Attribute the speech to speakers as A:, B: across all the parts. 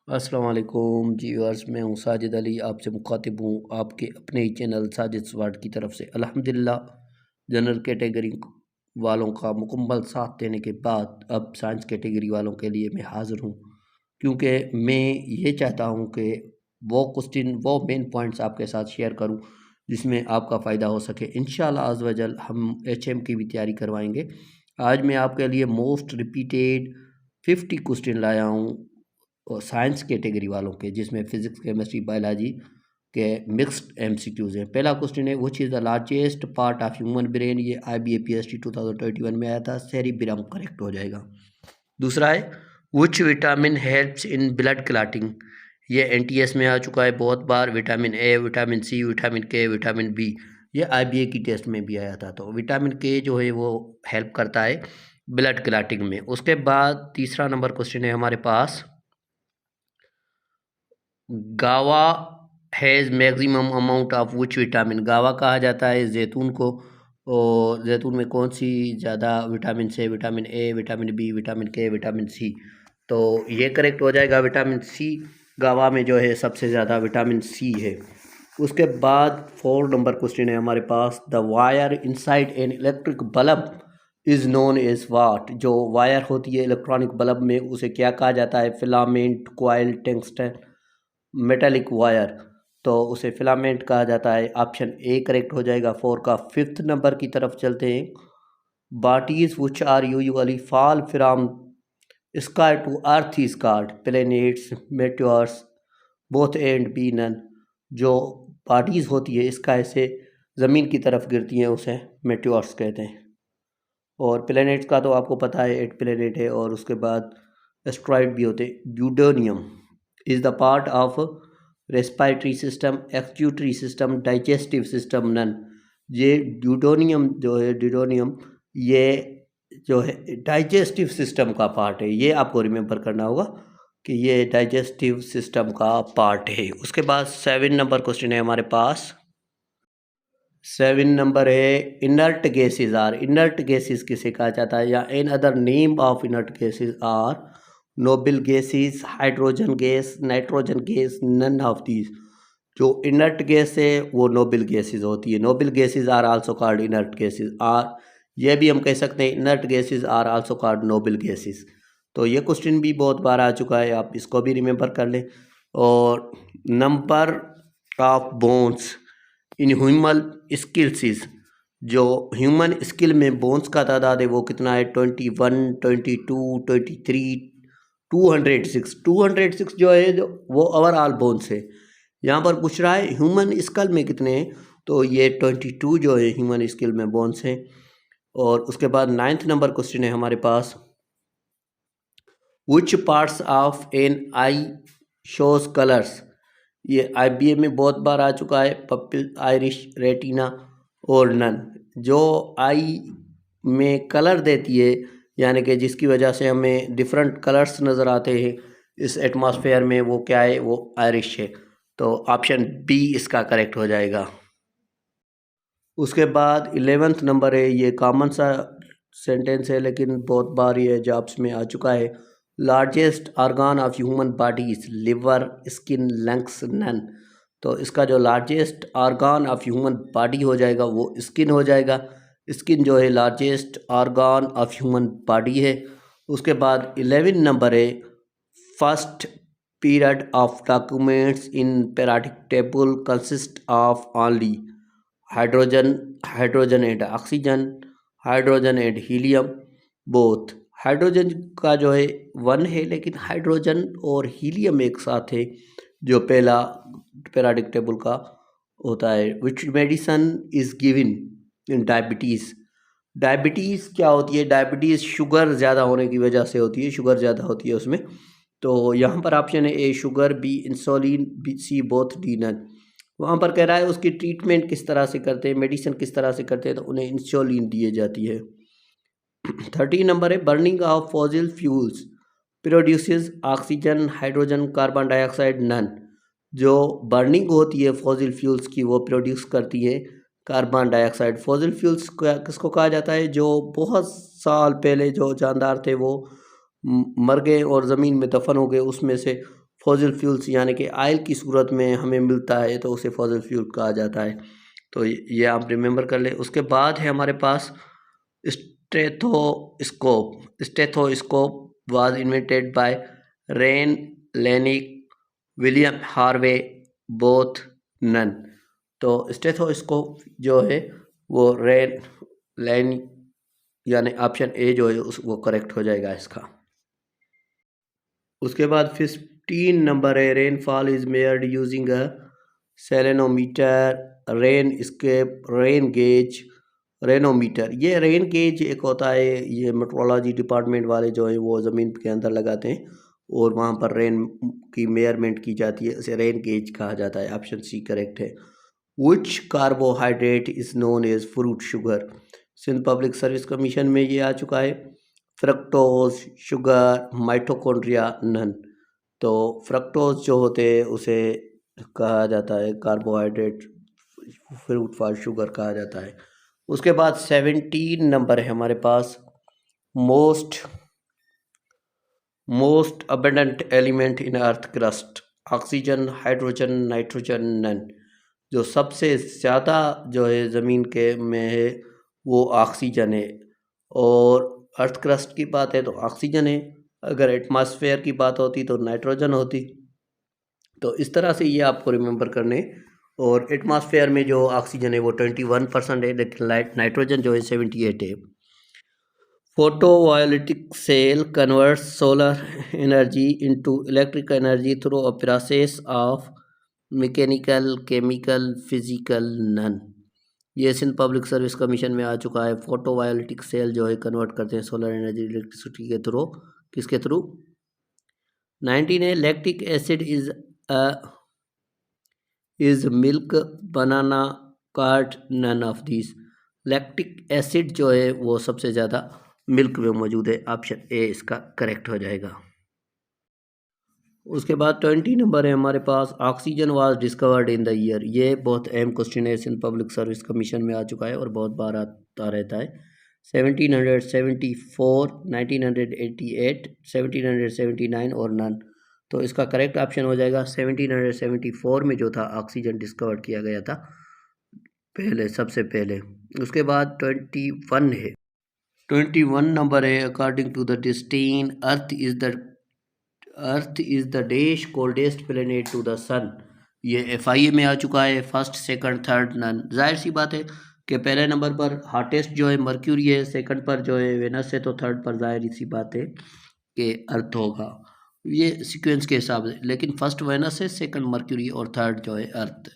A: अस्सलाम वालेकुम जी व्यूअर्स, मैं हूँ साजिद अली, आपसे मुखातिब हूँ आपके अपने ही चैनल साजिद स्वाट की तरफ से। अल्हम्दुलिल्लाह जनरल कैटेगरी वालों का मुकम्मल साथ देने के बाद अब साइंस कैटेगरी वालों के लिए मैं हाज़िर हूँ, क्योंकि मैं ये चाहता हूँ कि वो क्वेश्चन वो मेन पॉइंट्स आपके साथ शेयर करूँ जिसमें आपका फ़ायदा हो सके। इंशाअल्लाह अज़्ज़ व जल हम एचएम की भी तैयारी करवाएंगे। आज मैं आपके लिए मोस्ट रिपीटेड 50 क्वेश्चन लाया हूँ और साइंस कैटेगरी वालों के, जिसमें फिजिक्स केमिस्ट्री बायोलॉजी के मिक्स्ड एमसीक्यूज़ हैं। पहला क्वेश्चन है, which is the largest part of human brain. ये IBAPST 2021 में आया था, सेरिब्रम करेक्ट हो जाएगा। दूसरा है, which vitamin helps in blood clotting. ये NTS में आ चुका है बहुत बार। Vitamin A, vitamin C, vitamin K, vitamin B. ये IBA की टेस्ट में भी आया था। तो विटामिन के जो है वो हेल्प करता है ब्लड क्लॉटिंग में। उसके बाद तीसरा नंबर क्वेश्चन है हमारे पास, गावा has maximum amount of which vitamin. गावा कहा जाता है जैतून को, और जैतून में कौन सी ज़्यादा विटामिन से, vitamin A, vitamin B, vitamin K, vitamin C. तो ये करेक्ट हो जाएगा, विटामिन सी। गावा में जो है सबसे ज़्यादा विटामिन सी है। उसके बाद 4 नंबर क्वेश्चन है हमारे पास, the wire inside an electric bulb is known as watt. जो वायर होती है इलेक्ट्रॉनिक बल्ब में, उसे क्या कहा जाता है? Filament, coil, tungsten, metallic wire. तो उसे फिलामेंट कहा जाता है। ऑप्शन ए करेक्ट हो जाएगा 4 का। 5th नंबर की तरफ चलते हैं, bodies which are usually fall from sky to earth is called planets, meteors, both and B none. जो बॉडीज होती है स्काई से ज़मीन की तरफ गिरती हैं उसे मेटेओर्स कहते हैं। और प्लैनेट्स का तो आपको पता है 8 प्लैनेट है, और उसके बाद एस्ट्रॉइड भी होते हैं। Duodenum is the part of respiratory system, excretory system, digestive system, none. ये ड्यूडोनियम जो है, ड्यूडोनियम ये जो है डाइजेस्टिव सिस्टम का पार्ट है। ये आपको रिमेंबर करना होगा कि ये डाइजेस्टिव सिस्टम का पार्ट है। उसके बाद 7 नंबर क्वेश्चन है हमारे पास। 7 नंबर है, inert gases are. Inert gases किसे कहा जाता है, या in other name of inert gases are noble gases, hydrogen gas, nitrogen gas, none of these. जो इनर्ट गैस है वो नोबल गैसेज होती है। Noble gases are also called inert gases. Or ये भी हम कह सकते हैं, inert gases are also called noble gases. तो ये क्वेश्चन भी बहुत बार आ चुका है, आप इसको भी रिमेंबर कर लें। और number of bones in human skills, जो ह्यूमन स्किल में बोन्स का तादाद है वो कितना है? 21, 22, 23, 206। 206 जो है जो वो ओवरऑल बोन्स है। यहाँ पर पूछ रहा है ह्यूमन स्किल में कितने हैं, तो ये 22 जो है ह्यूमन स्किल में बोन्स हैं। और उसके बाद 9th नंबर क्वेश्चन है हमारे पास, which parts of an eye shows colours. ये IBA में बहुत बार आ चुका है, पपिल, आइरिश, रेटिना और नन। जो आई में कलर देती है, यानी कि जिसकी वजह से हमें डिफरेंट कलर्स नज़र आते हैं इस एटमॉस्फेयर में, वो क्या है? वो आइरिश है। तो ऑप्शन बी इसका करेक्ट हो जाएगा। उसके बाद 11th नंबर है, ये कॉमन सा सेंटेंस है लेकिन बहुत बार ये जॉब्स में आ चुका है। Largest organ of human body is liver, skin, lungs, none. तो इसका जो largest organ of human body हो जाएगा वो स्किन हो जाएगा। स्किन जो है largest organ of human body है। उसके बाद 11 नंबर है, first period of documents in periodic table consist of only hydrogen, hydrogen and oxygen, hydrogen and helium, both. Hydrogen का जो है 1 है, लेकिन हाइड्रोजन और हीलियम एक साथ है जो पहला पीरियोडिक टेबल का होता है। Which medicine is given in diabetes. Diabetes क्या होती है? डायबिटीज़ शुगर ज़्यादा होने की वजह से होती है, शुगर ज़्यादा होती है उसमें। तो यहाँ पर ऑप्शन है A sugar, B insulin, B C both, D none. वहाँ पर कह रहा है उसकी ट्रीटमेंट किस तरह से करते हैं, मेडिसिन किस तरह से करते हैं, तो उन्हें इंसुलिन दिए जाती है। 13 नंबर है, burning of fossil fuels produces oxygen, hydrogen, carbon dioxide, none. जो बर्निंग होती है फॉसिल फ्यूल्स की वो प्रोड्यूस करती है कार्बन डाइऑक्साइड। फॉसिल फ्यूल्स किसको कहा जाता है? जो बहुत साल पहले जो जानदार थे वो मर गए और ज़मीन में दफन हो गए, उसमें से फॉसिल फ्यूल्स यानी कि ऑयल की सूरत में हमें मिलता है तो उसे फॉसिल फ्यूल कहा जाता है। तो ये आप रिमेंबर कर लें। उसके बाद है हमारे पास stethoscope. Stethoscope was invented by Rene Laennec William Harvey both none. तो स्टेथोस्कोप जो है वो रेन लेनिक यानी ऑप्शन ए जो है वो करेक्ट हो जाएगा इसका। उसके बाद 15 नंबर है rainfall is measured using a selenometer, rain scape, rain gauge, rainometer. ये रेन गेज एक होता है, ये मेट्रोलॉजी डिपार्टमेंट वाले जो है वो ज़मीन के अंदर लगाते हैं और वहाँ पर रेन की मेयरमेंट की जाती है, इसे रेन गेज कहा जाता है। ऑप्शन सी करेक्ट है। Which carbohydrate is known as fruit sugar. Sindh public service commission में ये आ चुका है। Fructose, sugar, mitochondria, none. तो फ्रक्टोज जो होते हैं उसे कहा जाता है कार्बोहाइड्रेट, फ्रूट फॉर शुगर कहा जाता है। उसके बाद 17 नंबर है हमारे पास most abundant element in earth crust. Oxygen, hydrogen, nitrogen, none. जो सबसे ज़्यादा जो है ज़मीन के में है वो ऑक्सीजन है। और अर्थ क्रस्ट की बात है तो ऑक्सीजन है, अगर एटमॉस्फेयर की बात होती तो नाइट्रोजन होती। तो इस तरह से ये आपको रिमेंबर करने। और एटमॉस्फेयर में जो ऑक्सीजन है वो 21% है, लेकिन नाइट्रोजन जो है 78 है। Photovoltaic cell converts solar energy into electric energy through a process of mechanical, chemical, physical, none. ये सिंध पब्लिक सर्विस कमीशन में आ चुका है। फोटोवोल्टिक सेल जो है कन्वर्ट करते हैं सोलर एनर्जी इलेक्ट्रिसिटी के थ्रू। किसके थ्रू? 19 है lactic acid is milk, banana, curd, none of this. Lactic acid जो है वो सबसे ज़्यादा मिल्क में मौजूद है। ऑप्शन ए इसका करेक्ट हो जाएगा। उसके बाद 20 नंबर है हमारे पास oxygen was discovered in the year. ये बहुत अहम क्वेश्चन है, सिंध पब्लिक सर्विस कमीशन में आ चुका है और बहुत बार आता रहता है। 1774, 1988, 1779 और नन। तो इसका करेक्ट ऑप्शन हो जाएगा 1774 में जो था ऑक्सीजन डिस्कवर किया गया था पहले, सबसे पहले। उसके बाद 21 है। 21 नंबर है according to the distance earth is the dash coldest planet to the sun. ये FIA में आ चुका है। First, second, third, none. जाहिर सी बात है कि पहले नंबर पर हॉटेस्ट जो है मर्क्यूरी है, सेकंड पर जो है वेनस है, तो थर्ड पर जाहिर सी बात है कि अर्थ होगा, ये सीक्वेंस के हिसाब से। लेकिन फर्स्ट वेनस है, सेकंड मर्क्यूरी और थर्ड जो है अर्थ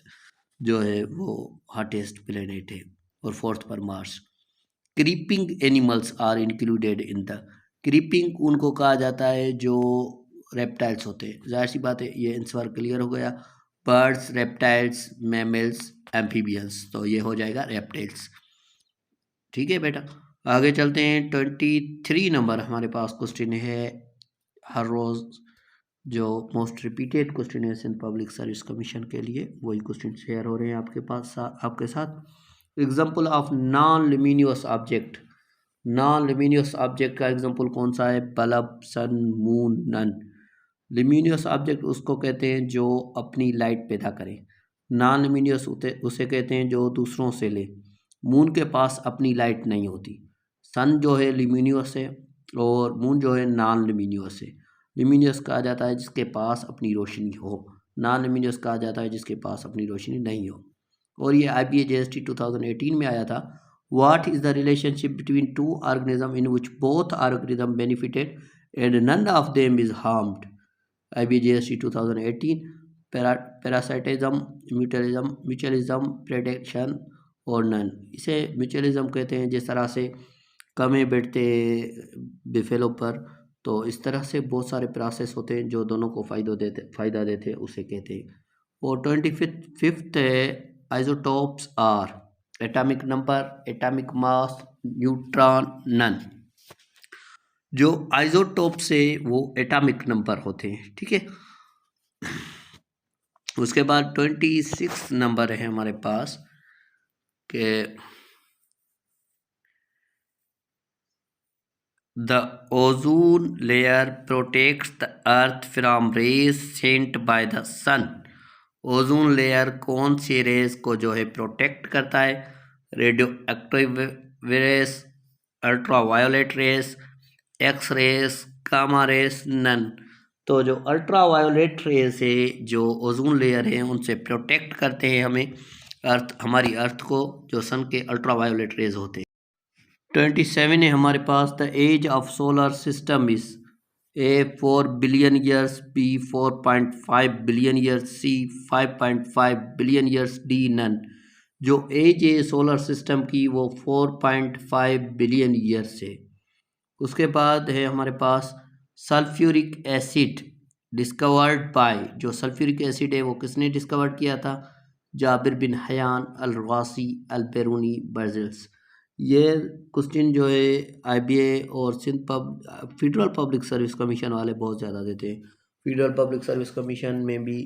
A: जो है वो हॉटेस्ट प्लेनेट है, और फोर्थ पर Mars. Creeping animals are included in the. Creeping उनको कहा जाता है जो रेप्टाइल्स होते हैं। जाहिर सी बात है ये आंसर क्लियर हो गया। Birds, reptiles, mammals, amphibians. तो ये हो जाएगा रेप्टाइल्स। ठीक है बेटा, आगे चलते हैं। 23 नंबर हमारे पास क्वेश्चन है हर रोज़ जो मोस्ट रिपीटेड क्वेश्चन है सिंध पब्लिक सर्विस कमीशन के लिए, वही क्वेश्चन शेयर हो रहे हैं आपके साथ। Example of non luminous object. Non luminous object का एग्जाम्पल कौन सा है? Bulb, sun, moon, none. Luminous object उसको कहते हैं जो अपनी लाइट पैदा करे। नॉन लिमिनियस उसे कहते हैं जो दूसरों से ले। मून के पास अपनी लाइट नहीं होती। सन जो है लिमिनियस है और मून जो है नॉन लिमिनियस है। लिमिनियस कहा जाता है जिसके पास अपनी रोशनी हो, नॉन लिमिनियस कहा जाता है जिसके पास अपनी रोशनी नहीं हो। और ये IBA JST 2018 में आया था। What is the relationship between two organisms in which both organisms benefited and none of them is harmed? IBA JST 2018। Parasitism, mutualism, predation और नन। इसे म्यूचुअलिज्म कहते हैं जिस तरह से कमे बैठते बिफेलो पर, तो इस तरह से बहुत सारे प्रोसेस होते हैं जो दोनों को फ़ायदा देते उसे कहते हैं। और 25th है isotopes are atomic number, atomic mass, neutron, none. जो आइसोटोप से वो एटॉमिक नंबर होते हैं। ठीक है, उसके बाद 26 नंबर है हमारे पास के The ozone layer protects the earth from rays sent by the sun. Ozone layer कौन सी रेस को जो है प्रोटेक्ट करता है? Radioactive rays, ultraviolet rays, X rays, gamma rays, none. तो जो अल्ट्रावायोलेट रेस है, जो ओजोन लेयर है, उनसे प्रोटेक्ट करते हैं हमें हमारी अर्थ को, जो सन के अल्ट्रावायोलेट रेज होते हैं। 27 है हमारे पास। The age of solar system is A 4 billion years, B 4.5 billion years, C 5.5 billion years, D none. जो एज है सोलर सिस्टम की वो 4.5 बिलियन ईयर्स है। उसके बाद है हमारे पास सल्फ्यूरिक एसिड डिस्कवर्ड बाय। जो सल्फ्यूरिक एसिड है वो किसने डिस्कवर किया था? Jabir bin Hayyan al Razi al Biruni Berzelius. ये क्वेश्चन जो है आईबीए और Sindh federal public service commission वाले बहुत ज़्यादा देते हैं। फेडरल पब्लिक सर्विस कमीशन में भी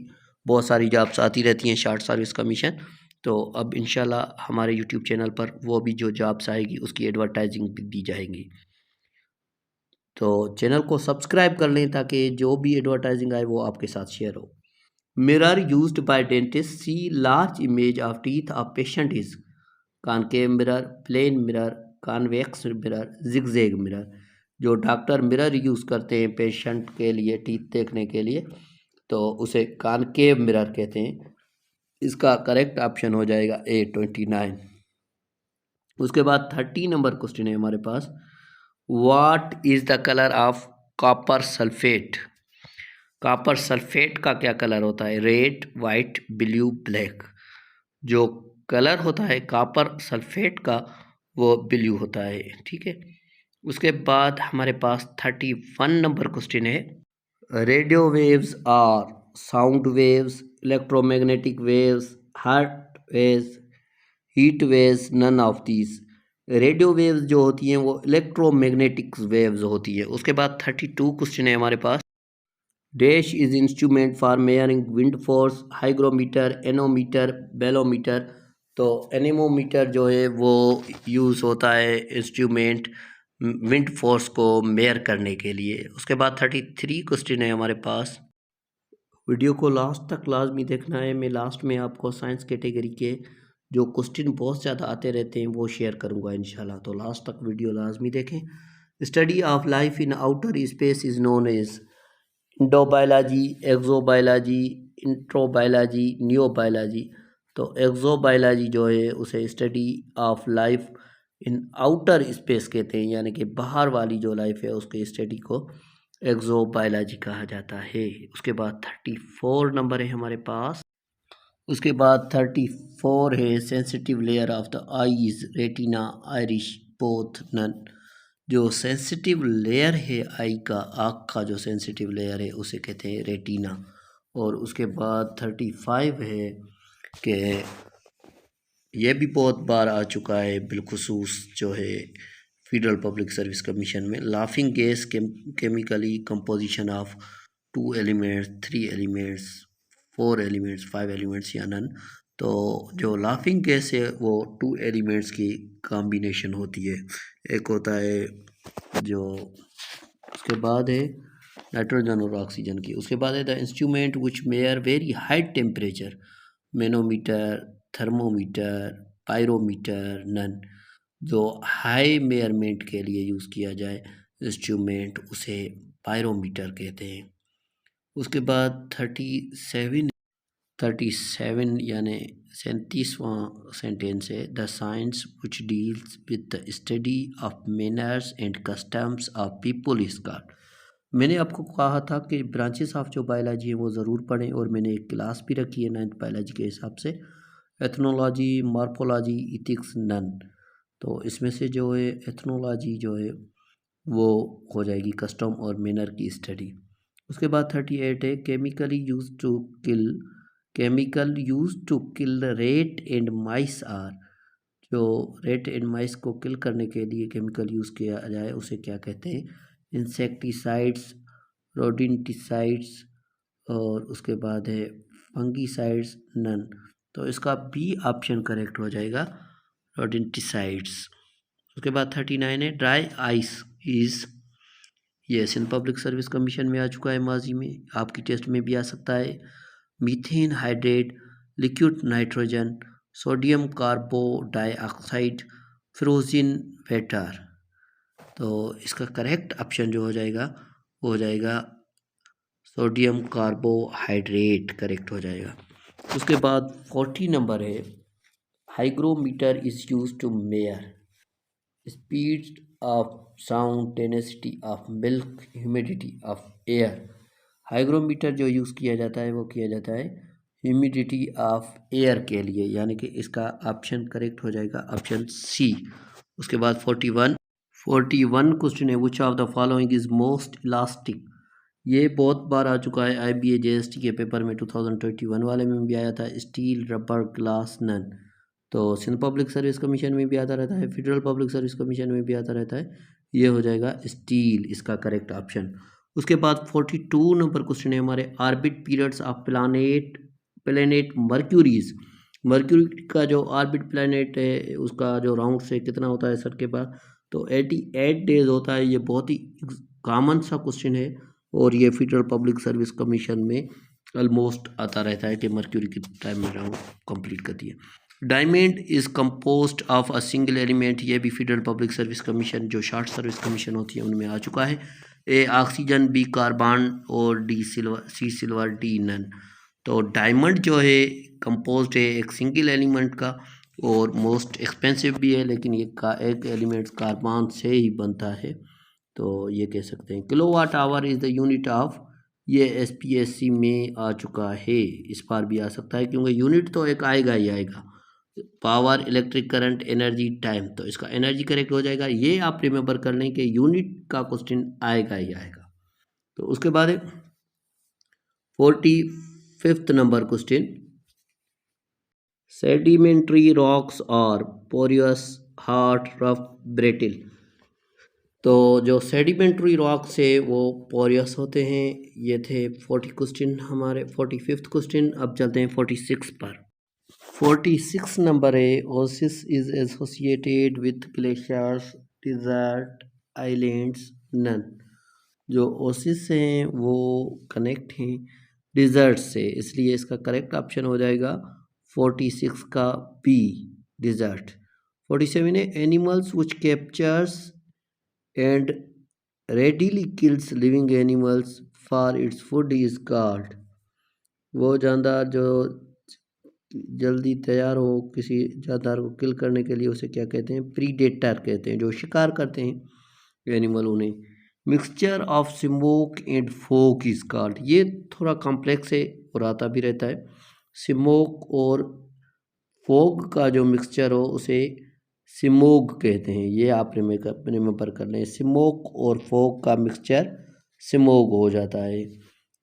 A: बहुत सारी जॉब्स आती रहती हैं, शॉर्ट सर्विस कमीशन। तो अब इंशाल्लाह हमारे यूट्यूब चैनल पर वो भी जो जॉब्स आएगी उसकी एडवर्टाइजिंग भी दी जाएंगी। तो चैनल को सब्सक्राइब कर लें ताकि जो भी एडवर्टाइजिंग आए वो आपके साथ शेयर हो। Mirror used by dentist see large image of teeth of patient is concave mirror, plane mirror, convex mirror, zigzag mirror. जो डॉक्टर मिरर यूज़ करते हैं पेशेंट के लिए टीथ देखने के लिए, तो उसे कॉनकेव मिरर कहते हैं। इसका करेक्ट ऑप्शन हो जाएगा A29। उसके बाद 30 नंबर क्वेश्चन है हमारे पास। What is the colour of copper sulphate? Copper sulphate का क्या कलर होता है? Red, white, blue, black. जो कलर होता है कॉपर सल्फेट का वो ब्लू होता है, ठीक है। उसके बाद हमारे पास 31 नंबर क्वेश्चन है। Radio waves are sound waves, electromagnetic waves, heart waves, heat waves, none of these. Radio waves जो होती हैं वो इलेक्ट्रोमैग्नेटिक वेव्स होती है। उसके बाद 32 क्वेश्चन है हमारे पास। Dash is instrument for measuring wind force, hygrometer, anemometer, bolometer. तो एनेमोमीटर जो है वो यूज़ होता है इंस्ट्रूमेंट विंड फोर्स को मेयर करने के लिए। उसके बाद 33 क्वेश्चन है हमारे पास। वीडियो को लास्ट तक लाजमी देखना है। मैं लास्ट में आपको साइंस कैटेगरी के जो क्वेश्चन बहुत ज़्यादा आते रहते हैं वो शेयर करूंगा इंशाल्लाह, तो लास्ट तक वीडियो लाजमी देखें। Study of life in outer space is known as endobiology, exobiology, introbiology, neobiology. तो एक्सोबायोलॉजी जो है उसे study of life in outer space कहते हैं, यानी कि बाहर वाली जो लाइफ है उसके स्टडी को एक्सोबायोलॉजी कहा जाता है। उसके बाद 34 नंबर है हमारे पास। उसके बाद 34 है sensitive layer of the eyes, retina, iris, both, none. जो सेंसिटिव लेयर है आई का, आँख का जो सेंसिटिव लेयर है उसे कहते हैं रेटिना। और उसके बाद 35 है कि यह भी बहुत बार आ चुका है बिलखुसूस जो है फेडरल पब्लिक सर्विस कमीशन में, laughing gas chemically composition of 2 elements, 3 elements, 4 elements, 5 elements या नन। तो जो लाफिंग गैस है वो 2 एलिमेंट्स की कॉम्बिनेशन होती है। एक होता है जो, उसके बाद है नाइट्रोजन और ऑक्सीजन की। उसके बाद है the instrument which measure very high temperature, manometer, thermometer, pyrometer, none. जो हाई मेयरमेंट के लिए यूज़ किया जाए इंस्ट्रूमेंट उसे पायरोमीटर कहते हैं। उसके बाद 37 यानी 37वां सेंटेंस है। The science which deals with the study of manners and customs of people is called. मैंने आपको कहा था कि ब्रांचेस ऑफ जो बायोलॉजी है वो ज़रूर पढ़ें, और मैंने एक क्लास भी रखी है 9th बायोलॉजी के हिसाब से, एथनोलॉजी, मॉर्फोलॉजी, इथिक्स, नन। तो इसमें से जो है एथनोलॉजी जो है वो हो जाएगी कस्टम और मैनर की स्टडी। उसके बाद 38 है chemical use to kill rat and mice are. जो रेट एंड माइस को किल करने के लिए केमिकल यूज़ किया जाए उसे क्या कहते हैं? इंसेक्टिसाइड्स, रोडेंटिसाइड्स, और उसके बाद है फंगीसाइड्स, नन। तो इसका बी ऑप्शन करेक्ट हो जाएगा, रोडेंटिसाइड्स। उसके बाद 39 है ड्राई आइस इज ये सिंध पब्लिक सर्विस कमीशन में आ चुका है माजी में, आपकी टेस्ट में भी आ सकता है। Methane hydrate, liquid nitrogen, sodium carbo dioxide, frozen water. तो इसका करेक्ट ऑप्शन जो हो जाएगा वो हो जाएगा सोडियम कार्बोहाइड्रेट, करेक्ट हो जाएगा। उसके बाद 40 नंबर है, hygrometer is use to measure speed of sound, tenacity of milk, humidity of air. Hygrometer जो यूज़ किया जाता है वो किया जाता है ह्यूमिडिटी ऑफ एयर के लिए, यानी कि इसका ऑप्शन करेक्ट हो जाएगा ऑप्शन सी। उसके बाद 41 क्वेश्चन है, which of the following is most elastic. ये बहुत बार आ चुका है, IBA JST के पेपर में 2021 वाले में भी आया था, स्टील, रबर, ग्लास, नन। तो सिंध पब्लिक सर्विस कमीशन में भी आता रहता है, फेडरल पब्लिक सर्विस कमीशन में भी आता रहता है, ये हो जाएगा स्टील, इसका करेक्ट ऑप्शन। उसके बाद 42 नंबर क्वेश्चन है हमारे, orbit periods of planet Mercury's. Mercury का जो आर्बिट प्लेनेट है उसका जो राउंड से कितना होता है सर के पास, तो 88 डेज होता है। ये बहुत ही कॉमन सा क्वेश्चन है और ये फेडरल पब्लिक सर्विस कमीशन में ऑलमोस्ट आता रहता है कि मर्क्यूरी कितने टाइम में राउंड कंप्लीट करती है। Diamond is composed of a single element, ये भी फेडरल पब्लिक सर्विस कमीशन जो शॉर्ट सर्विस कमीशन होती है उनमें आ चुका है। ए ऑक्सीजन, बी कार्बन और डी सिल्वर, सी सिल्वर, डी नन। तो डायमंड जो है कंपोज्ड है एक सिंगल एलिमेंट का और मोस्ट एक्सपेंसिव भी है, लेकिन ये का एक एलिमेंट कार्बन से ही बनता है, तो ये कह सकते हैं। Kilowatt hour is the unit of, ये SPSC में आ चुका है, इस बार भी आ सकता है क्योंकि यूनिट तो एक आएगा ही आएगा। Power, electric current, energy, time, तो इसका एनर्जी करेक्ट हो जाएगा। ये आप रिमेंबर कर लें कि यूनिट का क्वेश्चन आएगा ही आएगा। तो उसके बाद 45th number question, sedimentary rocks और पोरियस, हार्ड, रफ, ब्रेटिल। तो जो सेडिमेंट्री रॉक्स है वो पोरियस होते हैं। ये थे 40 क्वेश्चन हमारे, 45th क्वेश्चन। अब चलते हैं 46 पर। 46 नंबर है, oasis is associated with glaciers, desert, islands, none. जो ओसिस हैं वो कनेक्ट हैं डिजर्ट से, इसलिए इसका करेक्ट ऑप्शन हो जाएगा 46 का बी, डिजर्ट। 47 है, animals which captures and readily kills living animals for its food is called। वो जानदार जो जल्दी तैयार हो किसी जानदार को किल करने के लिए उसे क्या कहते हैं, प्रीडेटर कहते हैं, जो शिकार करते हैं एनिमल उन्हें। Mixture of smoke and fog is called, ये थोड़ा कॉम्प्लेक्स है और आता भी रहता है। स्मोक और फोक का जो मिक्सचर हो उसे स्मोग कहते हैं, ये आप रिमेंबर कर लें। स्मोक और फोक का मिक्सचर स्मोग हो जाता है,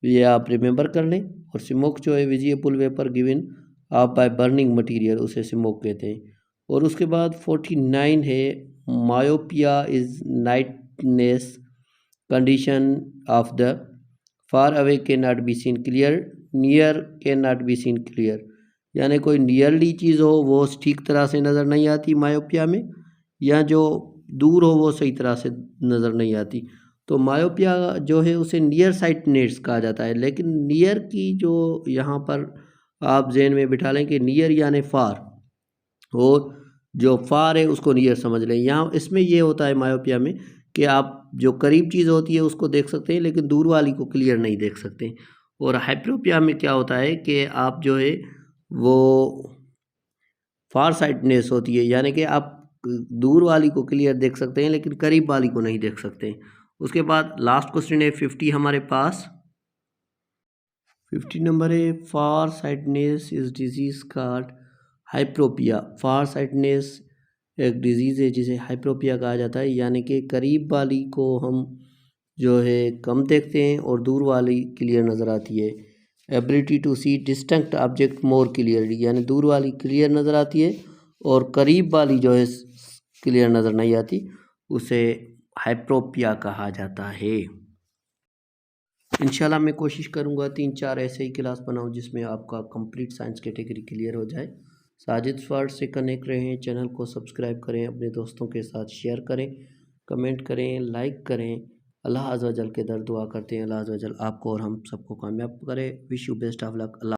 A: ये आप रिमेंबर कर लें। और स्मोक जो है visible vapour given up by burning material, उसे स्मोक कहते हैं। और उसके बाद 49 है, myopia is nightness condition of the far away can not be seen clear, near can not be seen clear. यानी कोई नियरली चीज़ हो वो ठीक तरह से नज़र नहीं आती मायोपिया में, या जो दूर हो वो सही तरह से नज़र नहीं आती। तो मायोपिया जो है उसे नियर साइटनेस कहा जाता है, लेकिन नियर की जो यहाँ पर आप जहन में बिठा लें कि नियर यानी फार, और जो फार है उसको नियर समझ लें। यहाँ इसमें ये होता है मायोपिया में कि आप जो करीब चीज़ होती है उसको देख सकते हैं लेकिन दूर वाली को क्लियर नहीं देख सकते। और हाइप्रोपिया में क्या होता है कि आप जो है वो फार साइडनेस होती है, यानी कि आप दूर वाली को क्लियर देख सकते हैं लेकिन करीब वाली को नहीं देख सकते। उसके बाद लास्ट क्वेश्चन है 50 हमारे पास। 50 नंबर है, far sidedness is disease called hyperopia. Far sidedness एक डिजीज़ है जिसे हाइप्रोपिया कहा जाता है, यानी कि करीब वाली को हम जो है कम देखते हैं और दूर वाली क्लियर नज़र आती है। Ability to see distinct object more clearly, यानी दूर वाली क्लियर नज़र आती है और करीब वाली जो है क्लियर नज़र नहीं आती, उसे हाइप्रोपिया कहा जाता है। इंशाल्लाह मैं कोशिश करूँगा 3-4 ऐसे ही क्लास बनाऊँ जिसमें आपका कंप्लीट साइंस कैटेगरी क्लियर हो जाए। साजिद स्वर्ड से कनेक्ट रहें, चैनल को सब्सक्राइब करें, अपने दोस्तों के साथ शेयर करें, कमेंट करें, लाइक करें अल्लाह अज़्ज़ व जल के दर दुआ करते हैं, अल्लाह अज़्ज़ व जल आपको और हम सबको कामयाब करे। Wish you best of luck. Allah